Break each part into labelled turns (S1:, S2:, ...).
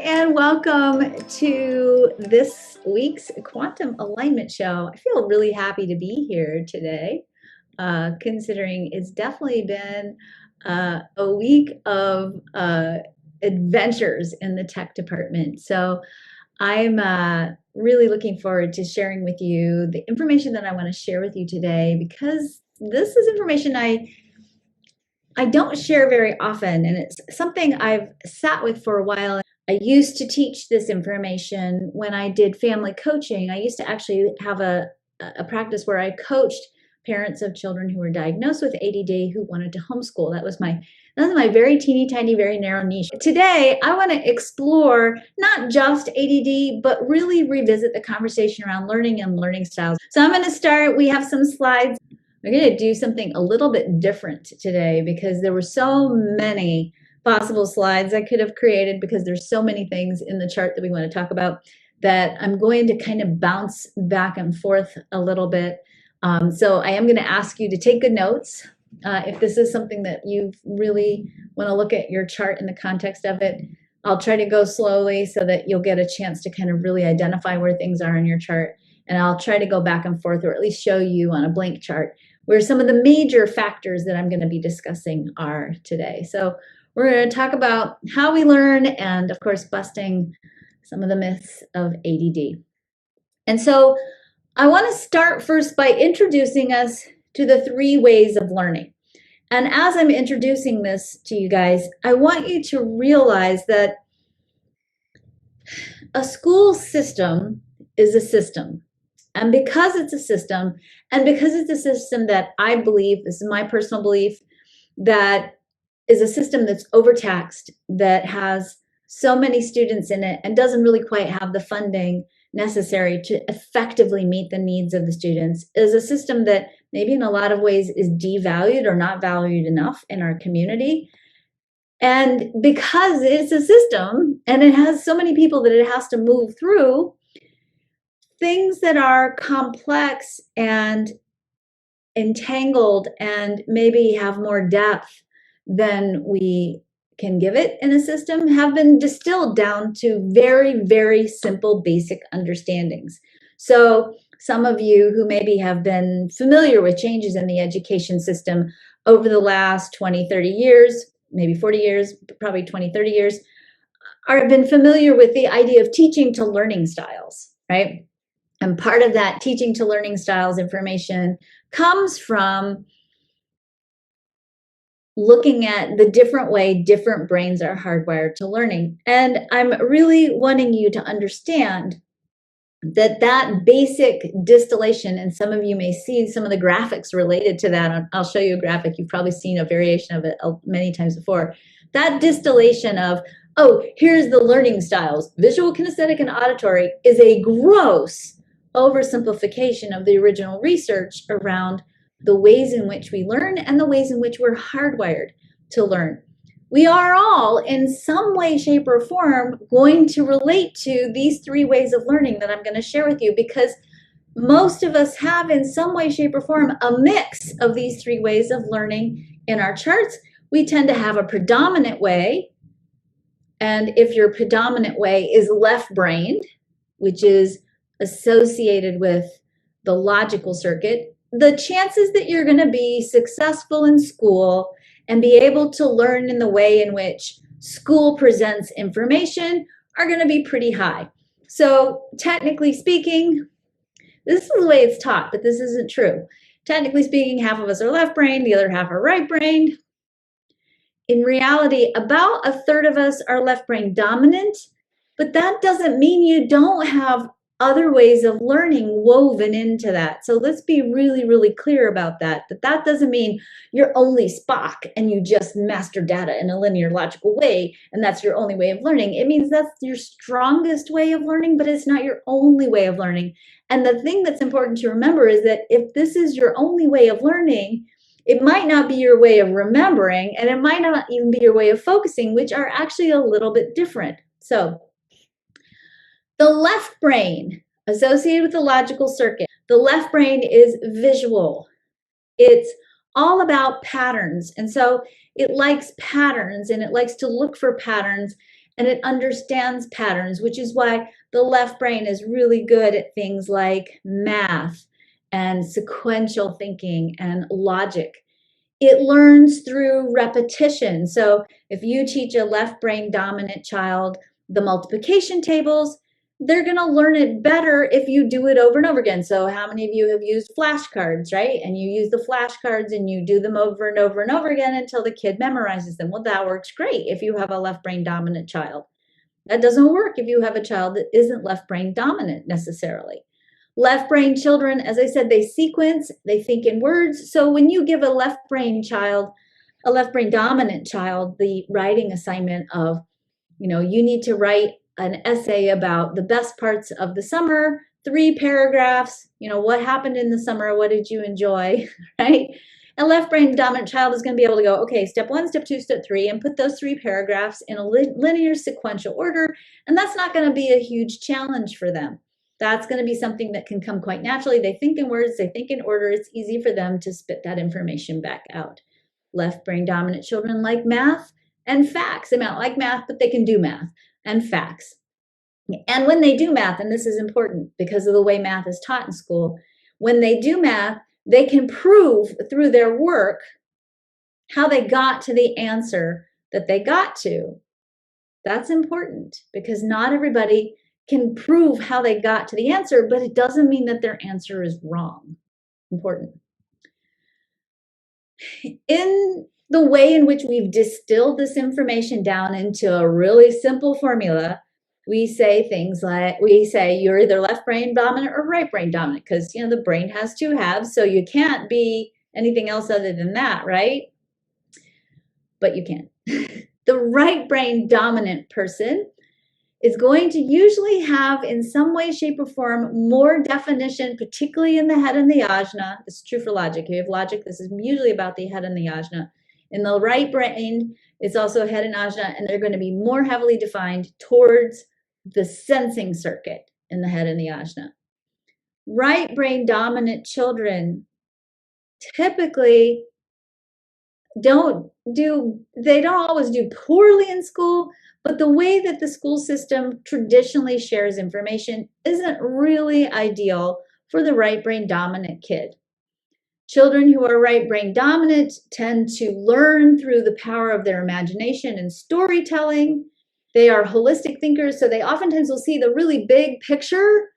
S1: and welcome to this week's Quantum Alignment Show. I feel really happy to be here today, considering it's definitely been a week of adventures in the tech department. So I'm really looking forward to sharing with you the information that I want to share with you today, because this is information I don't share very often, and it's something I've sat with for a while. I used to teach this information when I did family coaching. I used to actually have a practice where I coached parents of children who were diagnosed with ADD who wanted to homeschool. That was my very teeny tiny, very narrow niche. Today, I want to explore not just ADD, but really revisit the conversation around learning and learning styles. So I'm going to start. We have some slides. We're going to do something a little bit different today because there were so many possible slides I could have created, because there's so many things in the chart that we want to talk about that I'm going to kind of bounce back and forth a little bit. So I am going to ask you to take good notes. If this is something that you really want to look at your chart in the context of it, I'll try to go slowly so that you'll get a chance to kind of really identify where things are in your chart. And I'll try to go back and forth, or at least show you on a blank chart where some of the major factors that I'm going to be discussing are today. So we're going to talk about how we learn and, of course, busting some of the myths of ADD. And so I want to start first by introducing us to the 3 ways of learning. And as I'm introducing this to you guys, I want you to realize that a school system is a system. And because it's a system, and because it's a system that I believe, this is my personal belief, that is a system that's overtaxed, that has so many students in it and doesn't really quite have the funding necessary to effectively meet the needs of the students, is a system that maybe in a lot of ways is devalued or not valued enough in our community. And because it's a system and it has so many people that it has to move through, things that are complex and entangled and maybe have more depth than we can give it in a system have been distilled down to very, very simple, basic understandings. So some of you who maybe have been familiar with changes in the education system over the last 20, 30 years, maybe 40 years, probably 20, 30 years, have been familiar with the idea of teaching to learning styles, right? And part of that teaching to learning styles information comes from looking at the different way different brains are hardwired to learning. And I'm really wanting you to understand that that basic distillation, and some of you may see some of the graphics related to that. I'll show you a graphic. You've probably seen a variation of it many times before. That distillation of, oh, here's the learning styles, visual, kinesthetic, and auditory, is a gross oversimplification of the original research around the ways in which we learn and the ways in which we're hardwired to learn. We are all, in some way, shape, or form, going to relate to these 3 ways of learning that I'm going to share with you, because most of us have, in some way, shape, or form, a mix of these 3 ways of learning in our charts. We tend to have a predominant way, and if your predominant way is left-brained, which is associated with the logical circuit, the chances that you're going to be successful in school and be able to learn in the way in which school presents information are going to be pretty high. So technically speaking, this is the way it's taught, but this isn't true. Technically speaking, half of us are left-brained, the other half are right-brained. In reality, about a third of us are left-brain dominant, but that doesn't mean you don't have other ways of learning woven into that. So let's be really, really clear about that. That doesn't mean you're only Spock and you just master data in a linear logical way and that's your only way of learning. It means that's your strongest way of learning, but it's not your only way of learning. And the thing that's important to remember is that if this is your only way of learning, it might not be your way of remembering, and it might not even be your way of focusing, which are actually a little bit different. So the left brain, associated with the logical circuit, the left brain is visual. It's all about patterns. And so it likes patterns, and it likes to look for patterns. and it understands patterns, which is why the left brain is really good at things like math and sequential thinking and logic. It learns through repetition. So if you teach a left brain dominant child the multiplication tables, they're going to learn it better if you do it over and over again. So how many of you have used flashcards, right? And you use the flashcards and you do them over and over and over again until the kid memorizes them. Well, that works great if you have a left brain dominant child. That doesn't work if you have a child that isn't left brain dominant necessarily. Left brain children, as I said, they sequence, they think in words. So when you give a left brain child, a left brain dominant child, the writing assignment of, you need to write an essay about the best parts of the summer, 3 paragraphs, what happened in the summer, what did you enjoy, right? A left brain dominant child is going to be able to go, okay, step 1, step 2, step 3, and put those 3 paragraphs in a linear sequential order. And that's not going to be a huge challenge for them. That's going to be something that can come quite naturally. They think in words, they think in order. It's easy for them to spit that information back out. Left brain dominant children like math and facts. They might not like math, but they can do math and facts. And when they do math, and this is important because of the way math is taught in school, when they do math, they can prove through their work how they got to the answer that they got to. That's important because not everybody can prove how they got to the answer, but it doesn't mean that their answer is wrong. Important. In the way in which we've distilled this information down into a really simple formula, we say things like, you're either left brain dominant or right brain dominant, because the brain has 2 halves, so you can't be anything else other than that, right? But you can. The right brain dominant person is going to usually have, in some way, shape, or form, more definition, particularly in the head and the ajna. This is true for logic. If you have logic, this is usually about the head and the ajna. In the right brain, it's also head and ajna, and they're going to be more heavily defined towards the sensing circuit in the head and the ajna. Right brain dominant children typically don't always do poorly in school, but the way that the school system traditionally shares information isn't really ideal for the right brain dominant kid. Children who are right brain dominant tend to learn through the power of their imagination and storytelling. They are holistic thinkers, so they oftentimes will see the really big picture,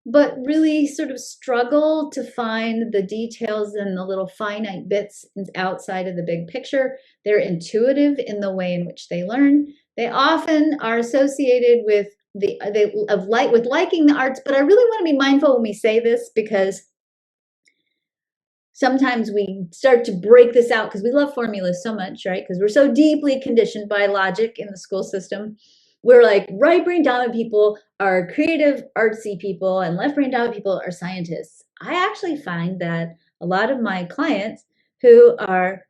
S1: but really sort of struggle to find the details and the little finite bits outside of the big picture. They're intuitive in the way in which they learn. They often are associated with liking the arts, but I really want to be mindful when we say this because sometimes we start to break this out because we love formulas so much, right? Because we're so deeply conditioned by logic in the school system. We're like, right brain dominant people are creative, artsy people, and left brain dominant people are scientists. I actually find that a lot of my clients who are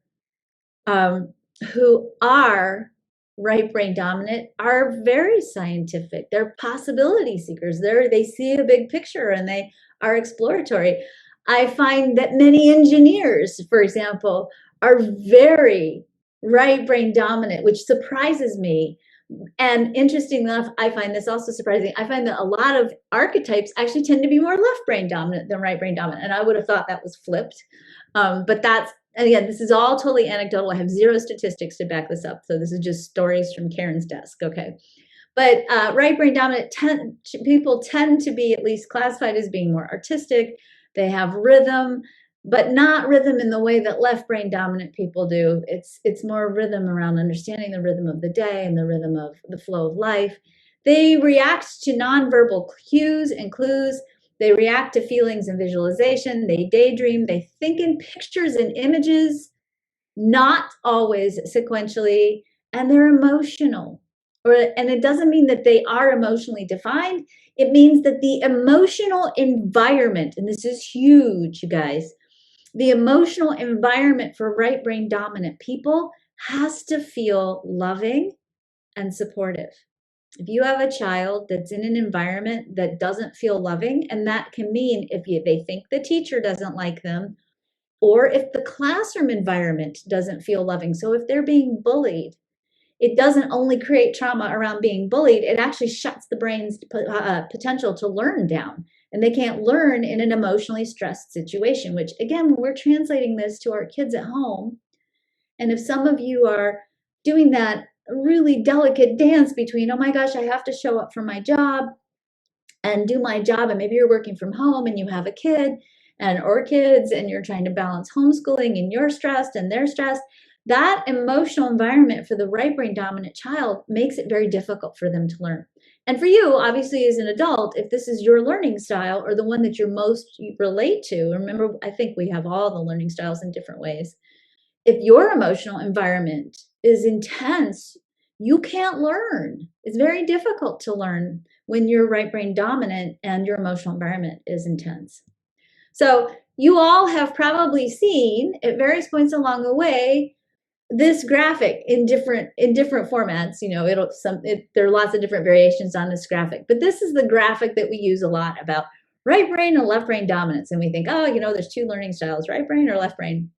S1: right brain dominant are very scientific. They're possibility seekers. They see a big picture and they are exploratory. I find that many engineers, for example, are very right brain dominant, which surprises me. And interesting enough, I find this also surprising. I find that a lot of archetypes actually tend to be more left brain dominant than right brain dominant. And I would have thought that was flipped. But and again, this is all totally anecdotal. I have 0 statistics to back this up. So this is just stories from Karen's desk, okay? But right brain dominant people tend to be at least classified as being more artistic. They have rhythm, but not rhythm in the way that left brain dominant people do. It's more rhythm around understanding the rhythm of the day and the rhythm of the flow of life. They react to nonverbal cues and clues. They react to feelings and visualization. They daydream. They think in pictures and images, not always sequentially, and they're emotional. And it doesn't mean that they are emotionally defined. It means that the emotional environment, and this is huge, you guys, the emotional environment for right brain dominant people has to feel loving and supportive. If you have a child that's in an environment that doesn't feel loving, and that can mean if they think the teacher doesn't like them, or if the classroom environment doesn't feel loving. So if they're being bullied, it doesn't only create trauma around being bullied, it actually shuts the brain's potential to learn down. And they can't learn in an emotionally stressed situation, which again, when we're translating this to our kids at home, and if some of you are doing that really delicate dance between, oh my gosh, I have to show up for my job and do my job, and maybe you're working from home and you have a kid or kids, and you're trying to balance homeschooling and you're stressed and they're stressed, that emotional environment for the right brain dominant child makes it very difficult for them to learn. And for you, obviously, as an adult, if this is your learning style or the one that you're most relate to, remember, I think we have all the learning styles in different ways. If your emotional environment is intense, you can't learn. It's very difficult to learn when you're right brain dominant and your emotional environment is intense. So you all have probably seen at various points along the way this graphic in different formats. You know, there are lots of different variations on this graphic, but this is the graphic that we use a lot about right brain and left brain dominance. And we think, oh, you know, there's two learning styles, right brain or left brain.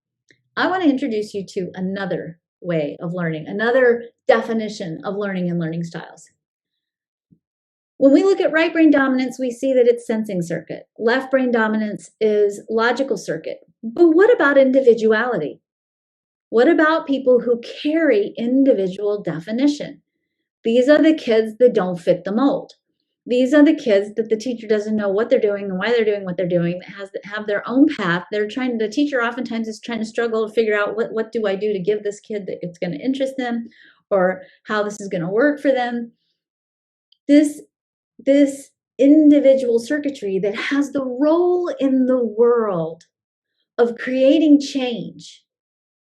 S1: I want to introduce you to another way of learning, another definition of learning and learning styles. When we look at right brain dominance, we see that it's sensing circuit. Left brain dominance is logical circuit. But what about individuality? What about people who carry individual definition? These are the kids that don't fit the mold. These are the kids that the teacher doesn't know what they're doing and why they're doing what they're doing, that have their own path. The teacher oftentimes is trying to struggle to figure out what do I do to give this kid that it's going to interest them, or how this is going to work for them. This individual circuitry that has the role in the world of creating change.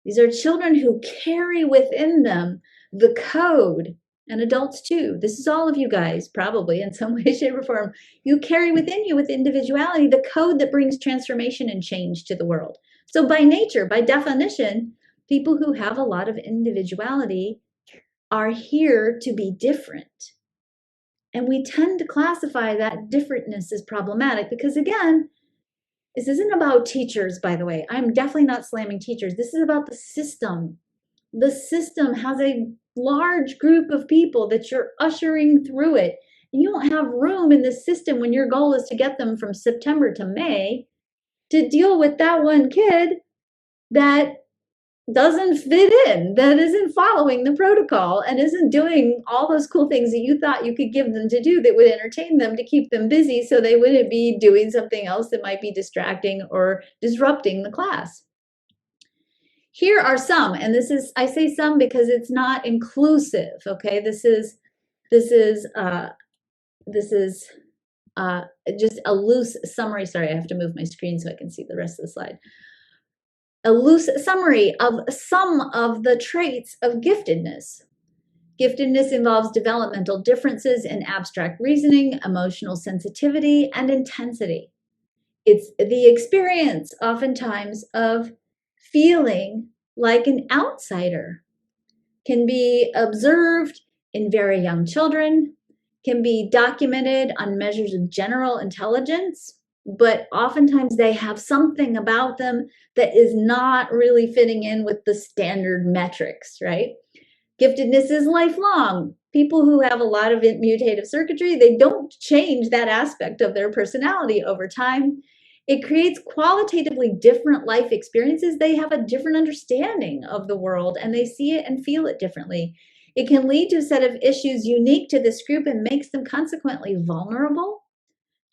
S1: These are children who carry within them the code, and adults too. This is all of you guys, probably in some way, shape, or form. You carry within you, with individuality, the code that brings transformation and change to the world. So by nature, by definition, people who have a lot of individuality are here to be different. And we tend to classify that differentness as problematic because, again, this isn't about teachers, by the way. I'm definitely not slamming teachers. This is about the system. The system has a large group of people that you're ushering through it. And you don't have room in the system when your goal is to get them from September to May to deal with that one kid that doesn't fit in, that isn't following the protocol and isn't doing all those cool things that you thought you could give them to do that would entertain them to keep them busy so they wouldn't be doing something else that might be distracting or disrupting the class. Here are some, and I say some because it's not inclusive, okay? This is just a loose summary. Sorry, I have to move my screen so I can see the rest of the slide. A loose summary of some of the traits of giftedness. Giftedness involves developmental differences in abstract reasoning, emotional sensitivity, and intensity. It's the experience, oftentimes, of feeling like an outsider. Can be observed in very young children, can be documented on measures of general intelligence, but oftentimes they have something about them that is not really fitting in with the standard metrics, right? Giftedness is lifelong. People who have a lot of mutative circuitry, they don't change that aspect of their personality over time. It creates qualitatively different life experiences. They have a different understanding of the world and they see it and feel it differently. It can lead to a set of issues unique to this group and makes them consequently vulnerable,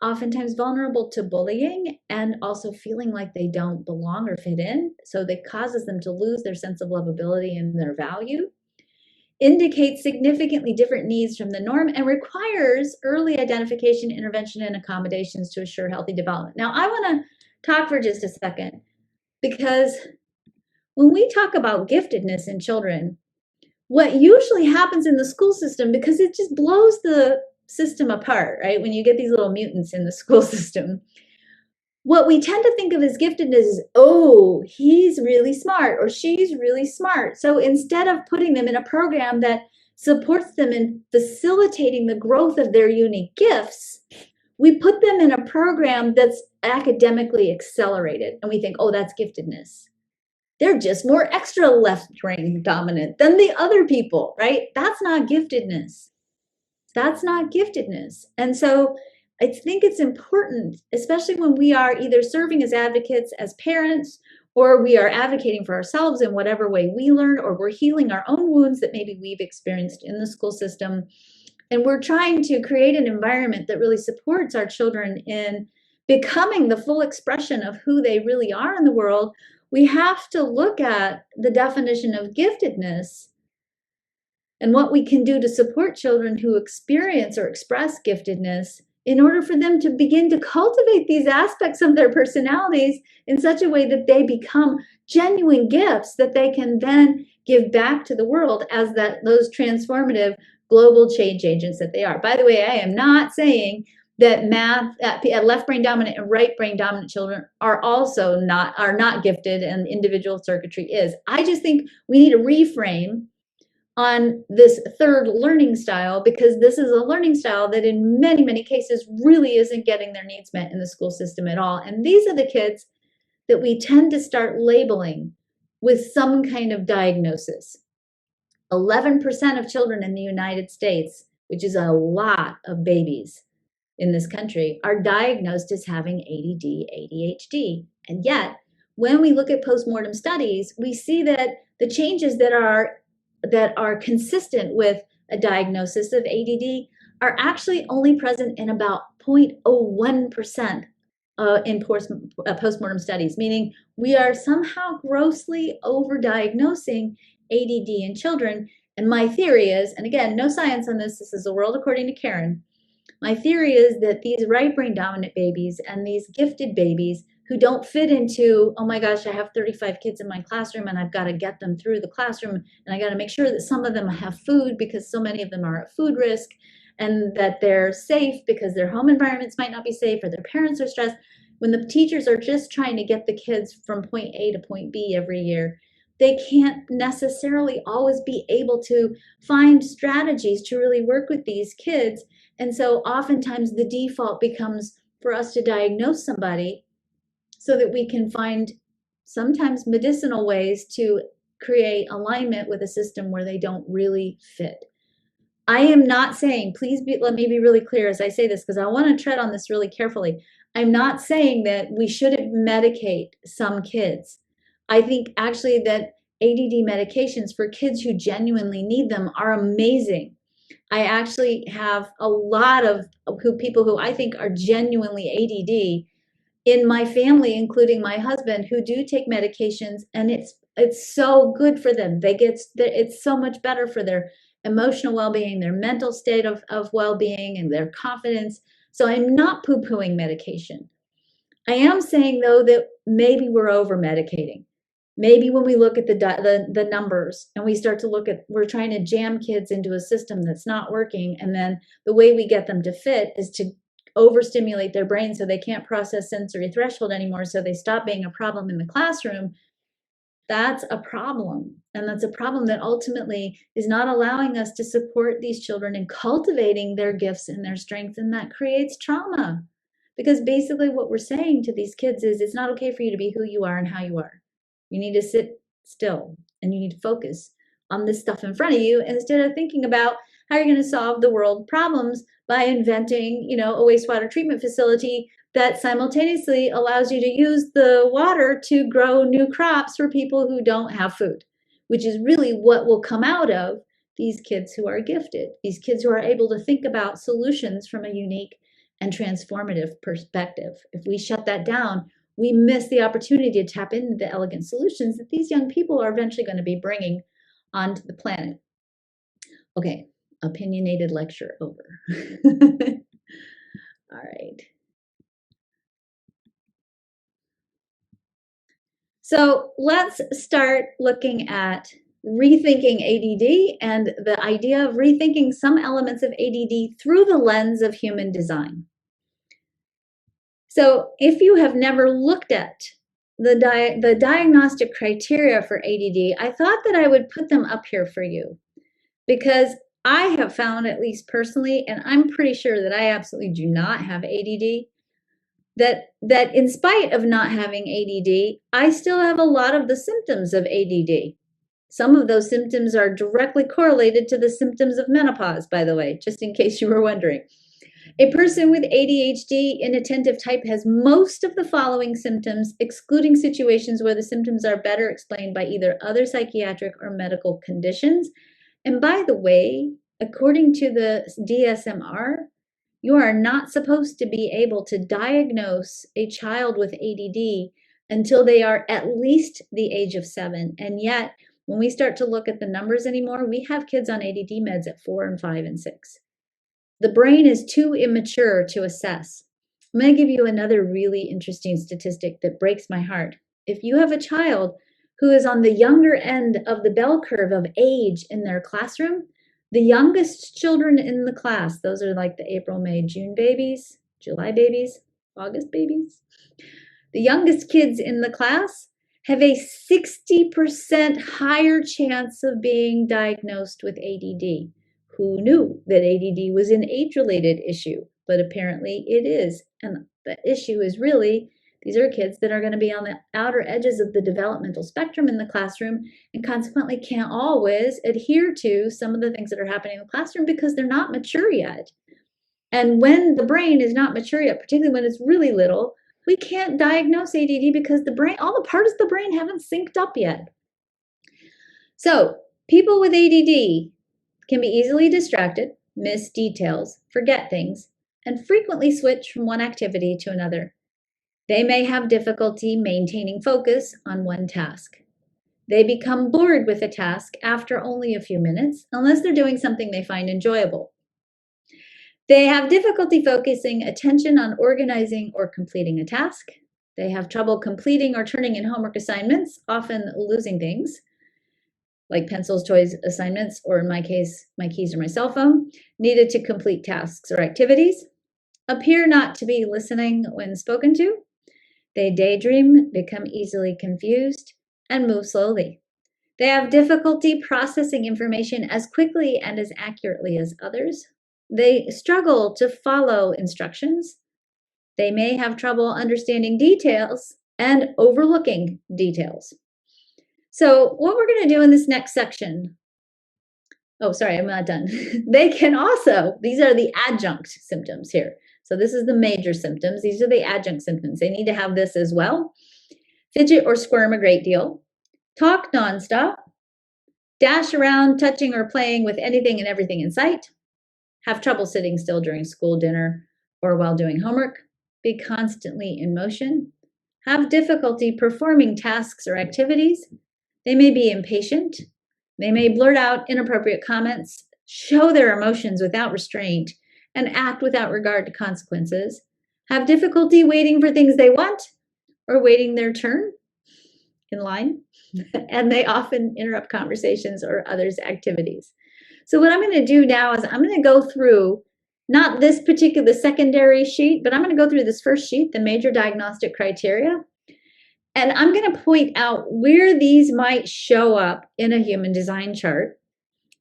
S1: oftentimes vulnerable to bullying and also feeling like they don't belong or fit in. So that causes them to lose their sense of lovability and their value. Indicates significantly different needs from the norm and requires early identification, intervention, and accommodations to assure healthy development. Now, I want to talk for just a second because when we talk about giftedness in children, what usually happens in the school system, because it just blows the system apart, right? When you get these little mutants in the school system, what we tend to think of as giftedness is, oh, he's really smart or she's really smart. So instead of putting them in a program that supports them in facilitating the growth of their unique gifts, we put them in a program that's academically accelerated. And we think, oh, that's giftedness. They're just more extra left brain dominant than the other people, right? That's not giftedness. That's not giftedness. And so I think it's important, especially when we are either serving as advocates, as parents, or we are advocating for ourselves in whatever way we learn, or we're healing our own wounds that maybe we've experienced in the school system. And we're trying to create an environment that really supports our children in becoming the full expression of who they really are in the world. We have to look at the definition of giftedness and what we can do to support children who experience or express giftedness in order for them to begin to cultivate these aspects of their personalities in such a way that they become genuine gifts that they can then give back to the world as those transformative global change agents that they are. By the way, I am not saying that left brain dominant and right brain dominant children are not gifted and individual circuitry is. I just think we need to reframe on this third learning style, because this is a learning style that in many, many cases really isn't getting their needs met in the school system at all. And these are the kids that we tend to start labeling with some kind of diagnosis. 11% of children in the United States, which is a lot of babies in this country, are diagnosed as having ADD, ADHD. And yet, when we look at post-mortem studies, we see that the changes that are consistent with a diagnosis of ADD are actually only present in about 0.01% in post-mortem studies, meaning we are somehow grossly overdiagnosing ADD in children. And my theory is, and again, no science on this is the world according to Karen, my theory is that these right brain dominant babies and these gifted babies who don't fit into, oh my gosh, I have 35 kids in my classroom and I've got to get them through the classroom and I got to make sure that some of them have food because so many of them are at food risk, and that they're safe because their home environments might not be safe or their parents are stressed. When the teachers are just trying to get the kids from point A to point B every year, they can't necessarily always be able to find strategies to really work with these kids. And so oftentimes the default becomes for us to diagnose somebody so that we can find sometimes medicinal ways to create alignment with a system where they don't really fit. I am not saying, let me be really clear as I say this, because I want to tread on this really carefully. I'm not saying that we shouldn't medicate some kids. I think actually that ADD medications for kids who genuinely need them are amazing. I actually have a lot of people who I think are genuinely ADD in my family, including my husband, who do take medications, and it's so good for them. It's so much better for their emotional well-being, their mental state of well-being, and their confidence. So I'm not poo-pooing medication. I am saying, though, that maybe we're over-medicating. Maybe when we look at the numbers and we start to look at, we're trying to jam kids into a system that's not working, and then the way we get them to fit is to overstimulate their brain so they can't process sensory threshold anymore, so they stop being a problem in the classroom. That's a problem. And that's a problem that ultimately is not allowing us to support these children in cultivating their gifts and their strengths, and that creates trauma. Because basically what we're saying to these kids is, it's not okay for you to be who you are and how you are. You need to sit still and you need to focus on this stuff in front of you instead of thinking about how you're going to solve the world problems by inventing, a wastewater treatment facility that simultaneously allows you to use the water to grow new crops for people who don't have food, which is really what will come out of these kids who are gifted, these kids who are able to think about solutions from a unique and transformative perspective. If we shut that down, we miss the opportunity to tap into the elegant solutions that these young people are eventually going to be bringing onto the planet. Okay, opinionated lecture over. All right. So let's start looking at rethinking ADD and the idea of rethinking some elements of ADD through the lens of human design. So if you have never looked at the diagnostic criteria for ADD, I thought that I would put them up here for you, because I have found, at least personally, and I'm pretty sure that I absolutely do not have ADD, that in spite of not having ADD, I still have a lot of the symptoms of ADD. Some of those symptoms are directly correlated to the symptoms of menopause, by the way, just in case you were wondering. A person with ADHD inattentive type has most of the following symptoms, excluding situations where the symptoms are better explained by either other psychiatric or medical conditions. And by the way, according to the DSM-R, you are not supposed to be able to diagnose a child with ADD until they are at least the age of 7. And yet, when we start to look at the numbers anymore, we have kids on ADD meds at 4 and 5 and 6. The brain is too immature to assess. I'm going to give you another really interesting statistic that breaks my heart. If you have a child who is on the younger end of the bell curve of age in their classroom, the youngest children in the class, those are like the April, May, June babies, July babies, August babies. The youngest kids in the class have a 60% higher chance of being diagnosed with ADD. Who knew that ADD was an age-related issue? But apparently it is. And the issue is really, these are kids that are going to be on the outer edges of the developmental spectrum in the classroom and consequently can't always adhere to some of the things that are happening in the classroom because they're not mature yet. And when the brain is not mature yet, particularly when it's really little, we can't diagnose ADD because the brain, all the parts of the brain haven't synced up yet. So people with ADD can be easily distracted, miss details, forget things, and frequently switch from one activity to another. They may have difficulty maintaining focus on one task. They become bored with a task after only a few minutes, unless they're doing something they find enjoyable. They have difficulty focusing attention on organizing or completing a task. They have trouble completing or turning in homework assignments, often losing things, like pencils, toys, assignments, or in my case, my keys or my cell phone, needed to complete tasks or activities. Appear not to be listening when spoken to. They daydream, become easily confused, and move slowly. They have difficulty processing information as quickly and as accurately as others. They struggle to follow instructions. They may have trouble understanding details and overlooking details. So what we're going to do in this next section, oh, sorry, I'm not done. They can also, these are the adjunct symptoms here. So this is the major symptoms. These are the adjunct symptoms. They need to have this as well. Fidget or squirm a great deal. Talk nonstop. Dash around, touching or playing with anything and everything in sight. Have trouble sitting still during school dinner or while doing homework. Be constantly in motion. Have difficulty performing tasks or activities. They may be impatient. They may blurt out inappropriate comments, show their emotions without restraint, and act without regard to consequences. Have difficulty waiting for things they want or waiting their turn in line. And they often interrupt conversations or others' activities. So what I'm going to do now is I'm going to go through not this particular secondary sheet, but I'm going to go through this first sheet, the major diagnostic criteria. And I'm going to point out where these might show up in a human design chart.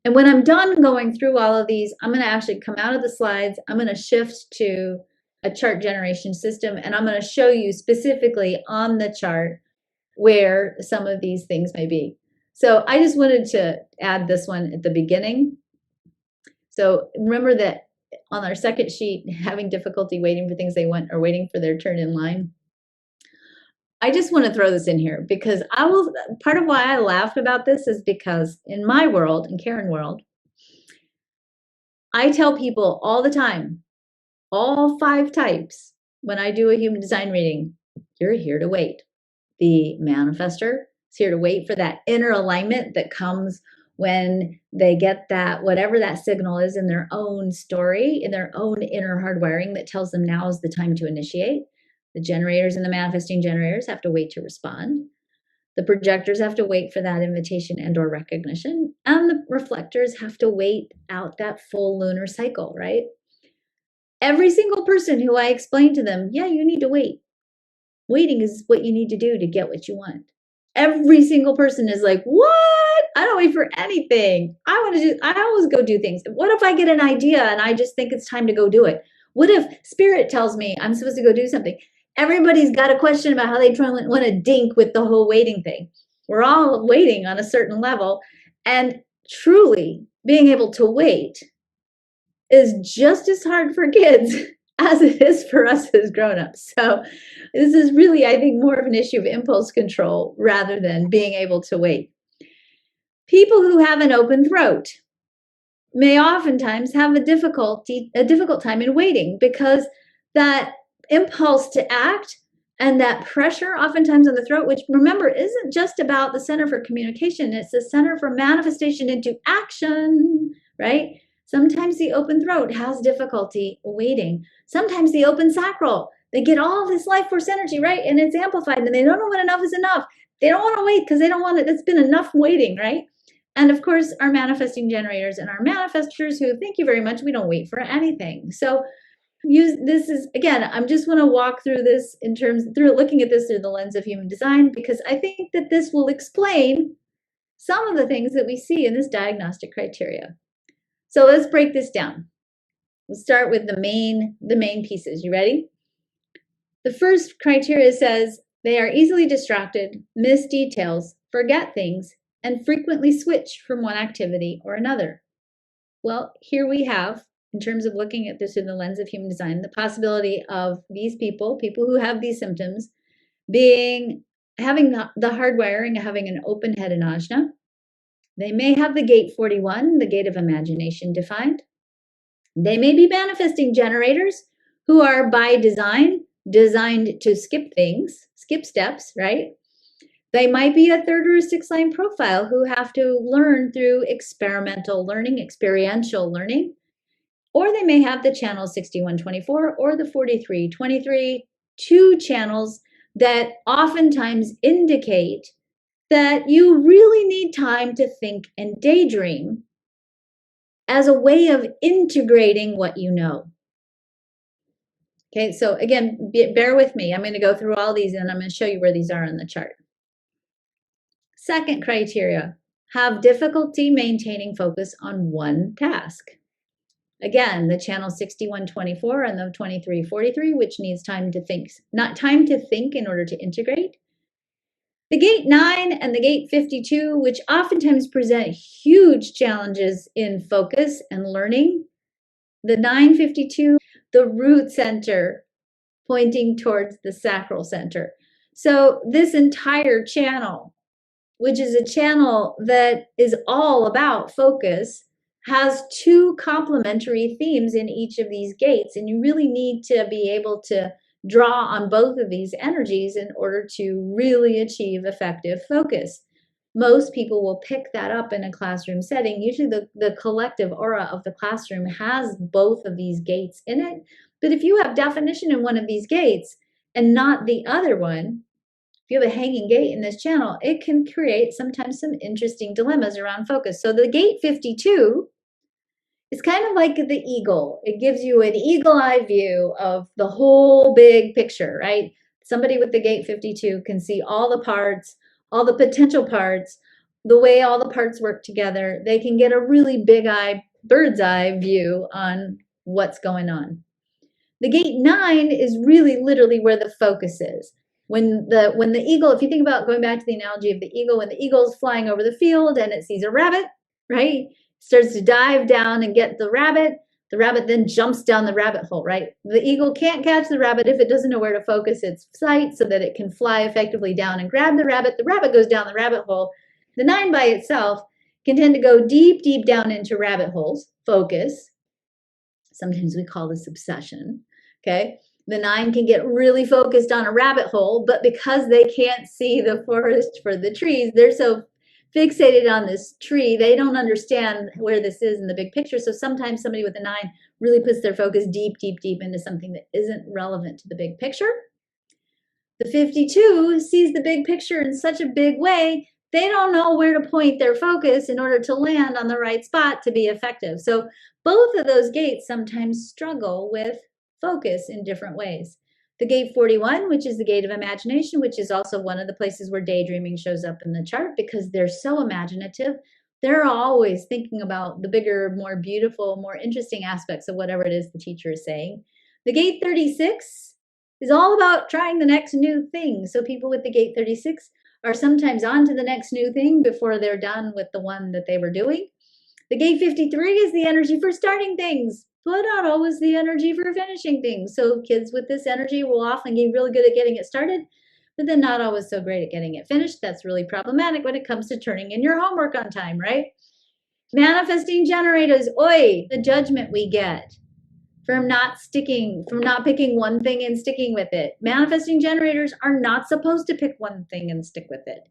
S1: And when I'm done going through all of these, I'm going to actually come out of the slides. I'm going to shift to a chart generation system, and I'm going to show you specifically on the chart where some of these things may be. So I just wanted to add this one at the beginning. So remember that on our second sheet, having difficulty waiting for things they want or waiting for their turn in line. I just want to throw this in here because part of why I laughed about this is because in my world, in Karen world, I tell people all the time, all 5 types, when I do a human design reading, you're here to wait. The manifester is here to wait for that inner alignment that comes when they get that, whatever that signal is in their own story, in their own inner hardwiring that tells them now is the time to initiate. The generators and the manifesting generators have to wait to respond. The projectors have to wait for that invitation and or recognition. And the reflectors have to wait out that full lunar cycle, right? Every single person who I explain to them, yeah, you need to wait. Waiting is what you need to do to get what you want. Every single person is like, what? I don't wait for anything. I always go do things. What if I get an idea and I just think it's time to go do it? What if spirit tells me I'm supposed to go do something? Everybody's got a question about how they want to dink with the whole waiting thing. We're all waiting on a certain level, and truly being able to wait is just as hard for kids as it is for us as grown-ups. So this is really, I think, more of an issue of impulse control rather than being able to wait. People who have an open throat may oftentimes have a difficult time in waiting, because that impulse to act and that pressure oftentimes on the throat, which, remember, isn't just about the center for communication, it's the center for manifestation into action, right? Sometimes the open throat has difficulty waiting. Sometimes the open sacral, they get all this life force energy, right? And it's amplified, and they don't know when enough is enough. They don't want to wait because they don't want it. It's been enough waiting, right? And of course, our manifesting generators and our manifestors, who, thank you very much, we don't wait for anything. So this is, again, I'm just want to walk through this looking at this through the lens of human design, because I think that this will explain some of the things that we see in this diagnostic criteria. So let's break this down. We'll start with the main pieces. You ready? The first criteria says they are easily distracted, miss details, forget things, and frequently switch from one activity or another. Well, here we have, in terms of looking at this through the lens of human design, the possibility of these people who have these symptoms, having the hardwiring of having an open head and ajna. They may have the gate 41, the gate of imagination, defined. They may be manifesting generators who are by design designed to skip things, skip steps, right? They might be a 3rd or a 6th line profile who have to learn through experiential learning, or they may have the channel 6124 or the 4323, 2 channels that oftentimes indicate that you really need time to think and daydream as a way of integrating what you know. Okay, so again, bear with me. I'm going to go through all these and I'm going to show you where these are on the chart. Second criteria, have difficulty maintaining focus on one task. Again, the channel 6124 and the 2343, which needs time to think, not time to think in order to integrate. The gate 9 and the gate 52, which oftentimes present huge challenges in focus and learning. The 952, the root center pointing towards the sacral center. So this entire channel, which is a channel that is all about focus, has 2 complementary themes in each of these gates. And you really need to be able to draw on both of these energies in order to really achieve effective focus. Most people will pick that up in a classroom setting. Usually the collective aura of the classroom has both of these gates in it. But if you have definition in one of these gates and not the other one, if you have a hanging gate in this channel, it can create sometimes some interesting dilemmas around focus. So the gate 52 is kind of like the eagle. It gives you an eagle-eye view of the whole big picture, right? Somebody with the gate 52 can see all the parts, all the potential parts, the way all the parts work together. They can get a really bird's eye view on what's going on. The gate 9 is really literally where the focus is. When the eagle, if you think about going back to the analogy of the eagle, when the eagle's flying over the field and it sees a rabbit, right? Starts to dive down and get the rabbit then jumps down the rabbit hole, right? The eagle can't catch the rabbit if it doesn't know where to focus its sight so that it can fly effectively down and grab the rabbit. The rabbit goes down the rabbit hole. The 9 by itself can tend to go deep, deep down into rabbit holes, focus. Sometimes we call this obsession, okay? The 9 can get really focused on a rabbit hole, but because they can't see the forest for the trees, they're so fixated on this tree, they don't understand where this is in the big picture. So sometimes somebody with a 9 really puts their focus deep, deep, deep into something that isn't relevant to the big picture. The 52 sees the big picture in such a big way, they don't know where to point their focus in order to land on the right spot to be effective. So both of those gates sometimes struggle with focus in different ways. The gate 41, which is the gate of imagination, which is also one of the places where daydreaming shows up in the chart because they're so imaginative. They're always thinking about the bigger, more beautiful, more interesting aspects of whatever it is the teacher is saying. The gate 36 is all about trying the next new thing. So people with the gate 36 are sometimes on to the next new thing before they're done with the one that they were doing. The gate 53 is the energy for starting things, but not always the energy for finishing things. So kids with this energy will often be really good at getting it started, but then not always so great at getting it finished. That's really problematic when it comes to turning in your homework on time, right? Manifesting generators, oi, the judgment we get from not picking one thing and sticking with it. Manifesting generators are not supposed to pick one thing and stick with it.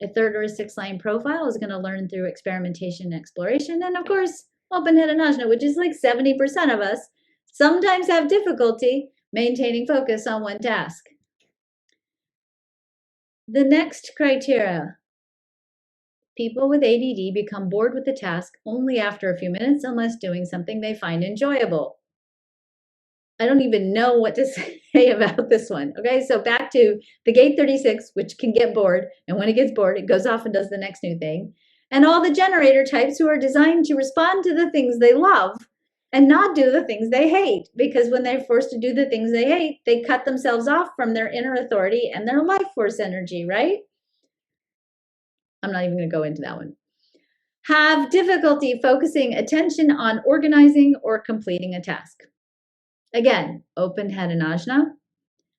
S1: A third or a sixth line profile is going to learn through experimentation and exploration. And of course, open-headed ajna, which is like 70% of us, sometimes have difficulty maintaining focus on one task. The next criteria, people with ADD become bored with the task only after a few minutes unless doing something they find enjoyable. I don't even know what to say about this one. Okay, so back to the gate 36, which can get bored. And when it gets bored, it goes off and does the next new thing. And all the generator types who are designed to respond to the things they love and not do the things they hate. Because when they're forced to do the things they hate, they cut themselves off from their inner authority and their life force energy, right? I'm not even going to go into that one. Have difficulty focusing attention on organizing or completing a task. Again, open head and ajna.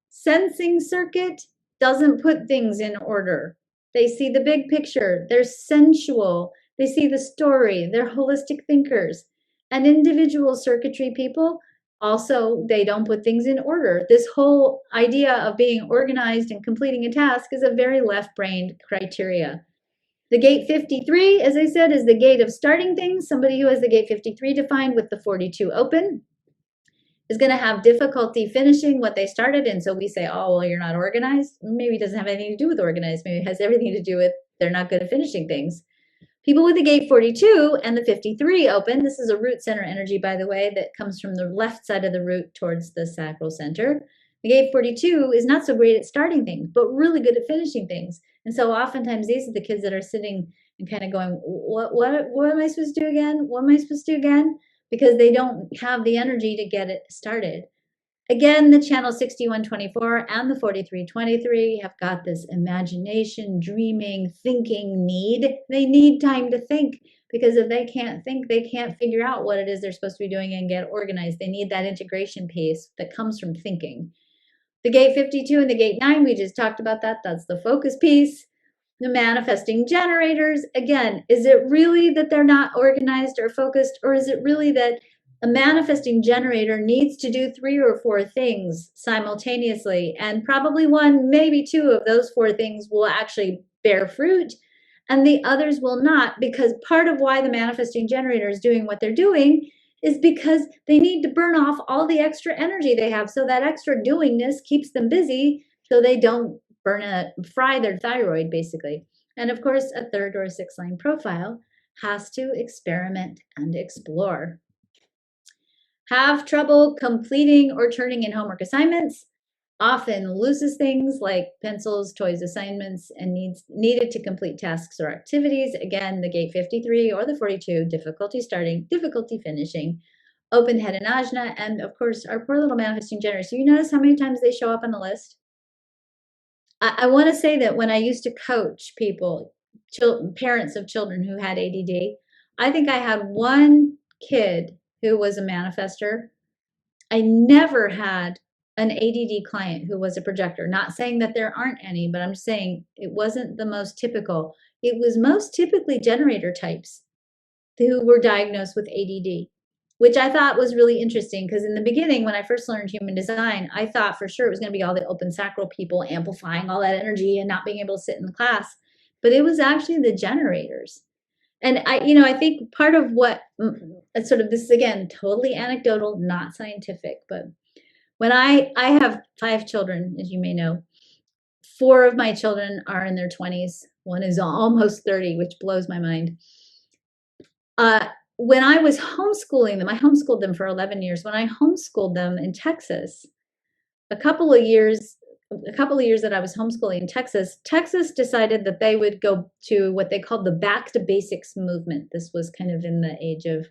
S1: Sensing circuit doesn't put things in order. They see the big picture. They're sensual. They see the story. They're holistic thinkers. And individual circuitry people, also, they don't put things in order. This whole idea of being organized and completing a task is a very left-brained criteria. The gate 53, as I said, is the gate of starting things. Somebody who has the gate 53 defined with the 42 open is going to have difficulty finishing what they started. And so we say, oh, well, you're not organized. Maybe it doesn't have anything to do with organized. Maybe it has everything to do with they're not good at finishing things. People with the gate 42 and the 53 open, this is a root center energy, by the way, that comes from the left side of the root towards the sacral center. The gate 42 is not so great at starting things, but really good at finishing things. And so oftentimes these are the kids that are sitting and kind of going, what am I supposed to do again? What am I supposed to do again? Because they don't have the energy to get it started. Again, the channel 6124 and the 4323 have got this imagination, dreaming, thinking need. They need time to think, because if they can't think, they can't figure out what it is they're supposed to be doing and get organized. They need that integration piece that comes from thinking. The gate 52 and the gate 9, we just talked about that. That's the focus piece. The manifesting generators, again, is it really that they're not organized or focused, or is it really that a manifesting generator needs to do 3 or 4 things simultaneously, and probably 1, maybe 2 of those 4 things will actually bear fruit and the others will not? Because part of why the manifesting generator is doing what they're doing is because they need to burn off all the extra energy they have. So that extra doingness keeps them busy so they don't fry their thyroid, basically. And of course, a third or a sixth line profile has to experiment and explore. Have trouble completing or turning in homework assignments, often loses things like pencils, toys, assignments, and needed to complete tasks or activities. Again, the gate 53 or the 42, difficulty starting, difficulty finishing, open head and ajna, and of course, our poor little manifesting generators. So you notice how many times they show up on the list? I want to say that when I used to coach people, parents of children who had ADD, I think I had one kid who was a manifester. I never had an ADD client who was a projector. Not saying that there aren't any, but I'm saying it wasn't the most typical. It was most typically generator types who were diagnosed with ADD, which I thought was really interesting, because in the beginning, when I first learned human design, I thought for sure it was going to be all the open sacral people amplifying all that energy and not being able to sit in the class. But it was actually the generators. And I think part of what sort of, this is again, totally anecdotal, not scientific, but when I have 5 children, as you may know, 4 of my children are in their 20s. One is almost 30, which blows my mind. When I was homeschooling them, I homeschooled them for 11 years. When I homeschooled them in Texas, a couple of years that I was homeschooling in Texas decided that they would go to what they called the Back to Basics movement. This was kind of in the age of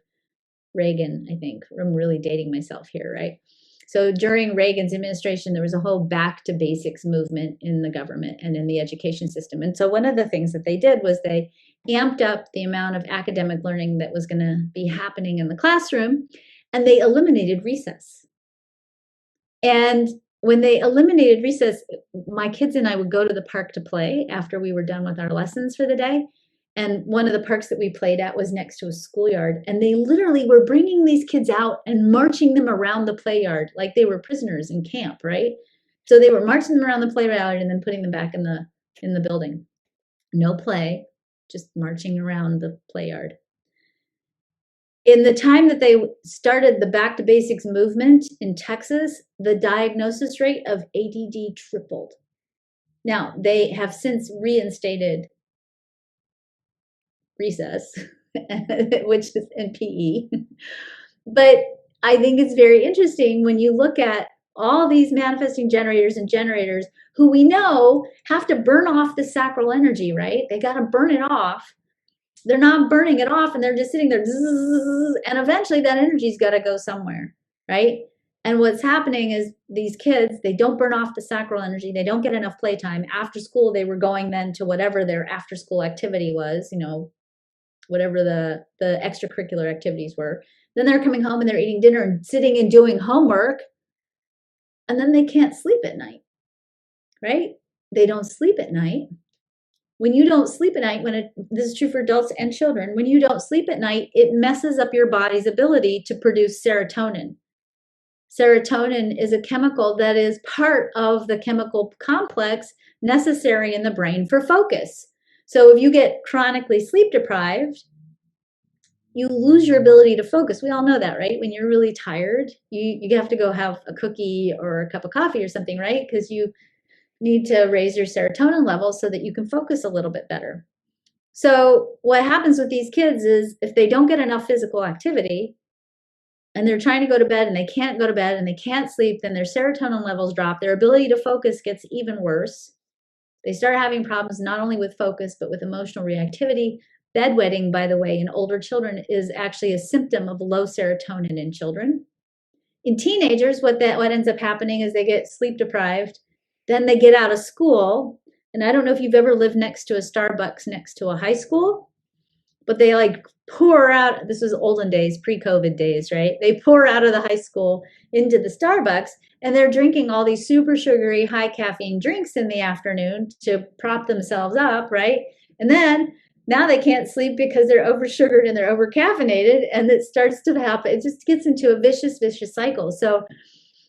S1: Reagan, I think. I'm really dating myself here, right? So during Reagan's administration, there was a whole back to basics movement in the government and in the education system. And so one of the things that they did was they amped up the amount of academic learning that was going to be happening in the classroom, and they eliminated recess. And when they eliminated recess, my kids and I would go to the park to play after we were done with our lessons for the day. And one of the parks that we played at was next to a schoolyard. And they literally were bringing these kids out and marching them around the play yard like they were prisoners in camp, right? So they were marching them around the play yard and then putting them back in the building. No play, just marching around the play yard. In the time that they started the back to basics movement in Texas, the diagnosis rate of ADD tripled. Now, they have since reinstated recess, which is in PE. But I think it's very interesting when you look at all these manifesting generators and generators who we know have to burn off the sacral energy, right? They got to burn it off. They're not burning it off and they're just sitting there, and eventually that energy's got to go somewhere, right? And what's happening is these kids, they don't burn off the sacral energy. They don't get enough playtime. After school, they were going then to whatever their after school activity was, whatever the extracurricular activities were. Then they're coming home and they're eating dinner and sitting and doing homework. And then they can't sleep at night, right? They don't sleep at night. When you don't sleep at night, this is true for adults and children, when you don't sleep at night, it messes up your body's ability to produce serotonin. Serotonin is a chemical that is part of the chemical complex necessary in the brain for focus. So if you get chronically sleep deprived, you lose your ability to focus. We all know that, right? When you're really tired, you have to go have a cookie or a cup of coffee or something, right? Because you need to raise your serotonin levels so that you can focus a little bit better. So what happens with these kids is if they don't get enough physical activity and they're trying to go to bed and they can't go to bed and they can't sleep, then their serotonin levels drop. Their ability to focus gets even worse. They start having problems not only with focus, but with emotional reactivity. Bedwetting, by the way, in older children is actually a symptom of low serotonin in children. In teenagers, what ends up happening is they get sleep deprived. Then they get out of school. And I don't know if you've ever lived next to a Starbucks next to a high school, but they like pour out, this was olden days, pre-COVID days, right? They pour out of the high school into the Starbucks and they're drinking all these super sugary, high caffeine drinks in the afternoon to prop themselves up, right? And then now they can't sleep because they're oversugared and they're overcaffeinated, and it starts to happen. It just gets into a vicious cycle. So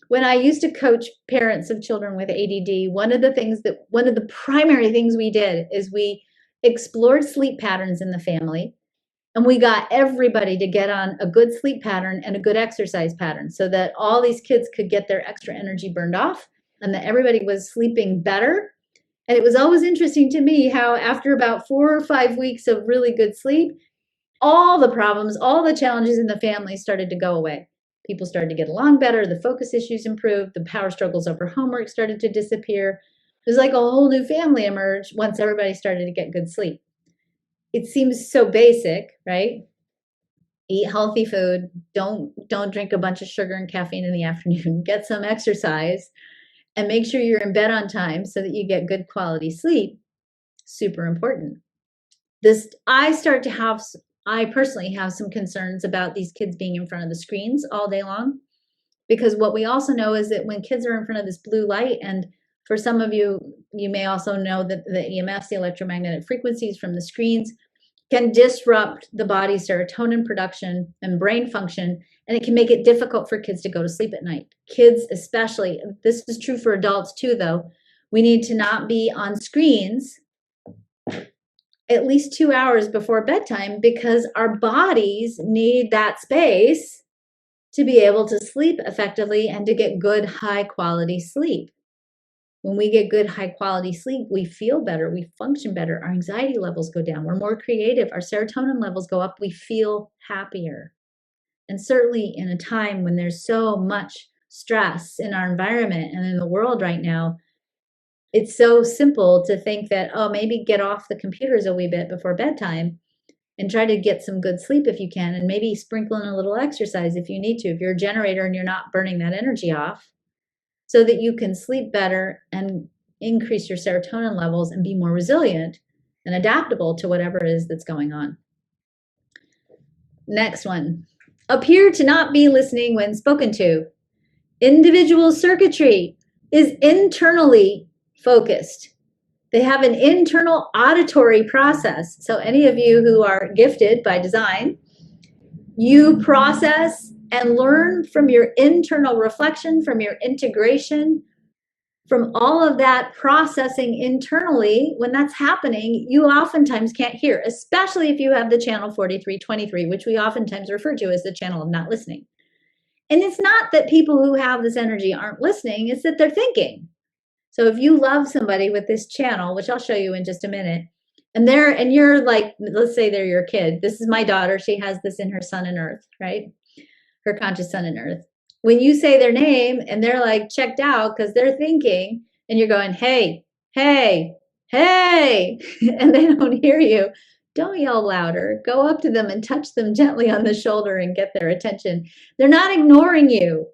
S1: when I used to coach parents of children with ADD, one of the primary things we did is we explored sleep patterns in the family, and we got everybody to get on a good sleep pattern and a good exercise pattern so that all these kids could get their extra energy burned off and that everybody was sleeping better. And it was always interesting to me how after about 4 or 5 weeks of really good sleep, all the problems, all the challenges in the family started to go away. People started to get along better. The focus issues improved. The power struggles over homework started to disappear. It was like a whole new family emerged once everybody started to get good sleep. It seems so basic, right? Eat healthy food. Don't drink a bunch of sugar and caffeine in the afternoon. Get some exercise and make sure you're in bed on time so that you get good quality sleep. Super important. I personally have some concerns about these kids being in front of the screens all day long, because what we also know is that when kids are in front of this blue light, and for some of you, you may also know that the EMFs, the electromagnetic frequencies from the screens, can disrupt the body's serotonin production and brain function, and it can make it difficult for kids to go to sleep at night. Kids especially, this is true for adults too though, we need to not be on screens at least 2 hours before bedtime because our bodies need that space to be able to sleep effectively and to get good high quality sleep. When we get good high quality sleep, we feel better, we function better, our anxiety levels go down, we're more creative, our serotonin levels go up, we feel happier. And certainly in a time when there's so much stress in our environment and in the world right now, it's so simple to think that, oh, maybe get off the computers a wee bit before bedtime. and try to get some good sleep if you can, and maybe sprinkle in a little exercise if you need to, if you're a generator and you're not burning that energy off, so that you can sleep better and increase your serotonin levels and be more resilient and adaptable to whatever it is that's going on. Next one. Appear to not be listening when spoken to. Individual circuitry is internally focused. They have an internal auditory process. So any of you who are gifted by design, you process and learn from your internal reflection, from your integration, from all of that processing internally. When that's happening, you oftentimes can't hear, especially if you have the channel 4323, which we oftentimes refer to as the channel of not listening. And it's not that people who have this energy aren't listening, it's that they're thinking. So if you love somebody with this channel, which I'll show you in just a minute, and you're like, let's say they're your kid. This is my daughter. She has this in her sun and earth, right? Her conscious sun and earth. When you say their name and they're like checked out because they're thinking, and you're going, hey, hey, hey, and they don't hear you, don't yell louder. Go up to them and touch them gently on the shoulder and get their attention. They're not ignoring you.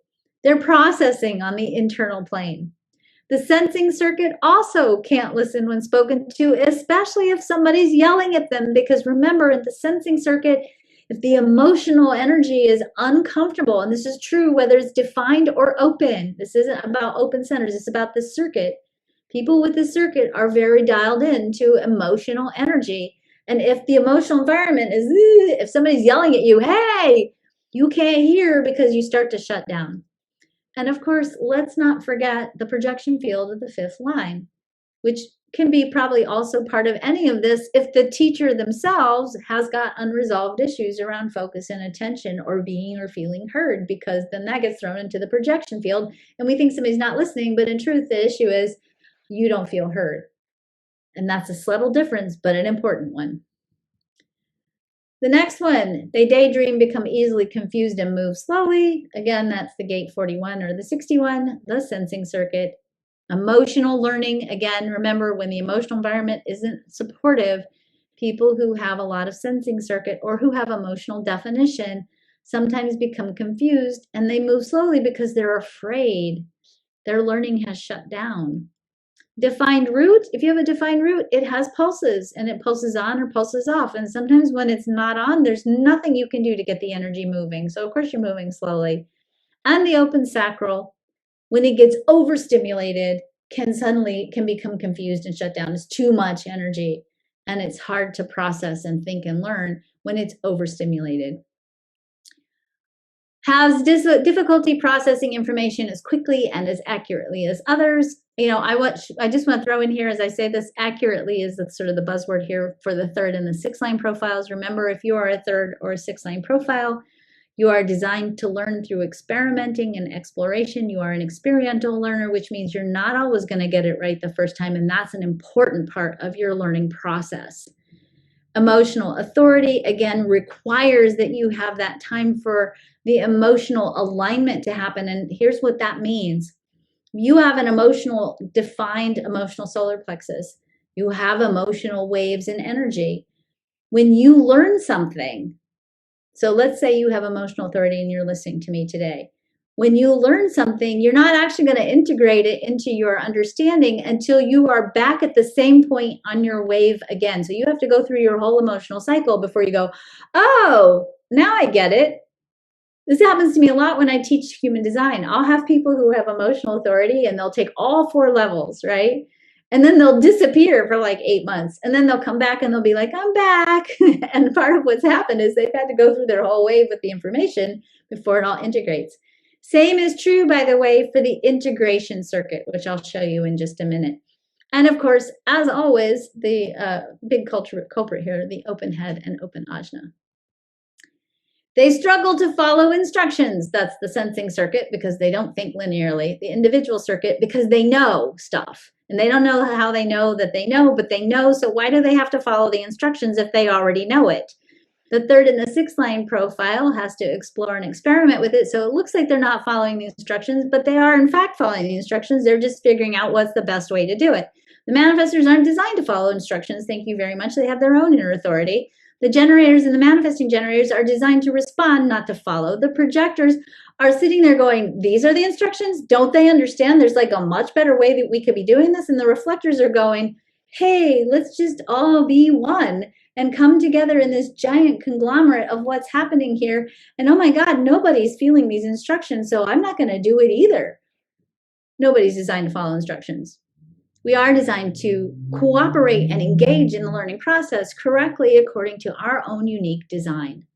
S1: They're processing on the internal plane. The sensing circuit also can't listen when spoken to, especially if somebody's yelling at them, because remember, in the sensing circuit, if the emotional energy is uncomfortable, and this is true whether it's defined or open, this isn't about open centers, it's about the circuit. People with the circuit are very dialed in to emotional energy. And if the emotional environment is, if somebody's yelling at you, hey, you can't hear because you start to shut down. And of course, let's not forget the projection field of the fifth line, which can be probably also part of any of this if the teacher themselves has got unresolved issues around focus and attention or being or feeling heard, because then that gets thrown into the projection field and we think somebody's not listening, but in truth, the issue is you don't feel heard. And that's a subtle difference, but an important one. The next one, they daydream, become easily confused, and move slowly. Again, that's the gate 41 or the 61, the sensing circuit. Emotional learning, again, remember when the emotional environment isn't supportive, people who have a lot of sensing circuit or who have emotional definition sometimes become confused and they move slowly because they're afraid. Their learning has shut down. Defined root, if you have a defined root, it has pulses and it pulses on or pulses off. And sometimes when it's not on, there's nothing you can do to get the energy moving. So of course you're moving slowly. And the open sacral, when it gets overstimulated, can become confused and shut down. It's too much energy and it's hard to process and think and learn when it's overstimulated. Has difficulty processing information as quickly and as accurately as others. You know, I just want to throw in here, as I say this, accurately is sort of the buzzword here for the third and the sixth line profiles. Remember, if you are a third or a sixth line profile, you are designed to learn through experimenting and exploration. You are an experiential learner, which means you're not always going to get it right the first time, and that's an important part of your learning process. Emotional authority, again, requires that you have that time for the emotional alignment to happen. And here's what that means. You have an defined emotional solar plexus. You have emotional waves and energy. When you learn something, so let's say you have emotional authority and you're listening to me today. When you learn something, you're not actually going to integrate it into your understanding until you are back at the same point on your wave again. So you have to go through your whole emotional cycle before you go, oh, now I get it. This happens to me a lot when I teach human design. I'll have people who have emotional authority and they'll take all 4 levels, right? And then they'll disappear for like 8 months. And then they'll come back and they'll be like, I'm back. And part of what's happened is they've had to go through their whole wave with the information before it all integrates. Same is true, by the way, for the integration circuit, which I'll show you in just a minute. And of course, as always, the big culprit here, the open head and open ajna. They struggle to follow instructions. That's the sensing circuit because they don't think linearly. The individual circuit because they know stuff. And they don't know how they know that they know, but they know. So why do they have to follow the instructions if they already know it? The third and the sixth line profile has to explore and experiment with it. So it looks like they're not following the instructions, but they are in fact following the instructions. They're just figuring out what's the best way to do it. The manifestors aren't designed to follow instructions. Thank you very much. They have their own inner authority. The generators and the manifesting generators are designed to respond, not to follow. The projectors are sitting there going, these are the instructions. Don't they understand there's like a much better way that we could be doing this? And the reflectors are going, hey, let's just all be one and come together in this giant conglomerate of what's happening here. And oh my God, nobody's feeling these instructions, so I'm not going to do it either. Nobody's designed to follow instructions. We are designed to cooperate and engage in the learning process correctly according to our own unique design.